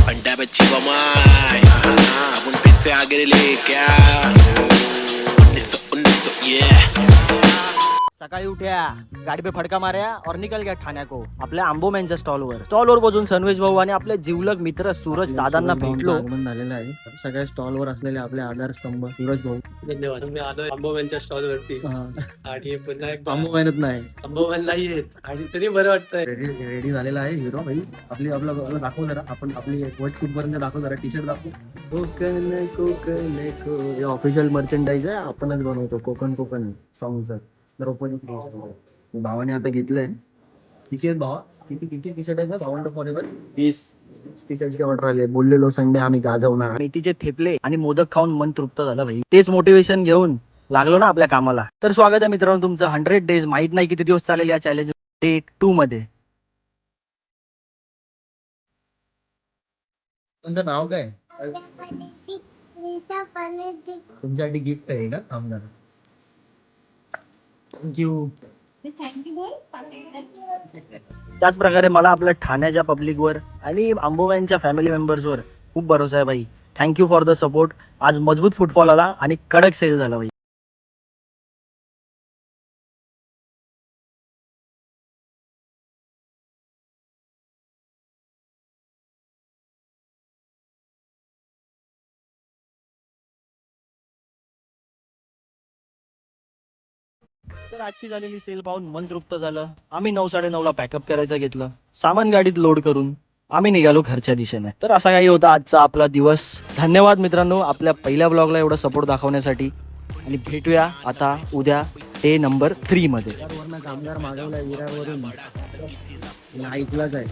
घंटा पे छिपा माय अपन फिर से आगे ले क्या 1900 सकाळी उठ्या गाडी पे फडका मार्या और निकल गया ठाण्या को आपल्या आंबोम्यांच्या स्टॉलवर बसून सनवेश भाऊ आणि आपले जिवलग मित्र सूरज दादांना भेटलो. आगमन झालेलं आहे. सगळ्या स्टॉलवर असलेले आपले आधारस्तंभ सूरज भाऊ. धन्यवाद. मी आलोय अंबोबांच्या स्टॉल वरती आणि पुन्हा एक मेहनत नाही अंबोबान नाही येत आणि तरी बरं वाटतंय. रेडी झालेला आहे हिरो भाई. आपलं दाखव जरा. आपण आपली वट कुठपर्यंत दाखव जरा. टी शर्ट दाखव. कोकण कोकण ऑफिशियल मर्चंडाईज आहे. आपणच बनवतो कोकण सॉंगचं. द्रौपदी भावाने आता घेतलंय. किती आहेत भावा? किती टी शर्ट आहे भावांना फॉरेवर? 20 टी शर्टची ऑर्डर आली. बोललेलो संडे आम्ही गाजवणार. मेथीचे थेपले आणि मोदक खाऊन मन तृप्त झालं भाई. तेच मोटिवेशन घेऊन लागलो ना आपल्या कामाला. तर स्वागत आहे मित्रांनो तुमचं 100 डेज. माहित नाही किती दिवस चालेल या चॅलेंज डे 2 मध्ये. तुमचं नाव काय? तुमच्यासाठी गिफ्ट आहे का? आमदार थँक्यू. त्याच प्रकारे मला आपल्या ठाण्याच्या पब्लिकवर आणि आंबोबांच्या फॅमिली मेंबर्सवर खूप भरोसा आहे भाई. Thank you for the support. आज मजबूत फुटबॉल आला आणि कडक सेल झाला भाई. तर आजची झालेली सेल पाहून मन तृप्त झालं. आम्ही 9-9:30ला पॅकअप करायचं घेतलं. सामान गाडीत लोड करून आम्ही निघालो घरच्या दिशेने. तर असा काही होता आजचा आपला दिवस. धन्यवाद मित्रांनो आपल्या पहिल्या ब्लॉगला एवढं सपोर्ट दाखवण्यासाठी. आणि भेटूया आता उद्या डे नंबर 3 मध्ये. वरनं कामगार मागवलाय विरारवरून. ऐकलाच आहे.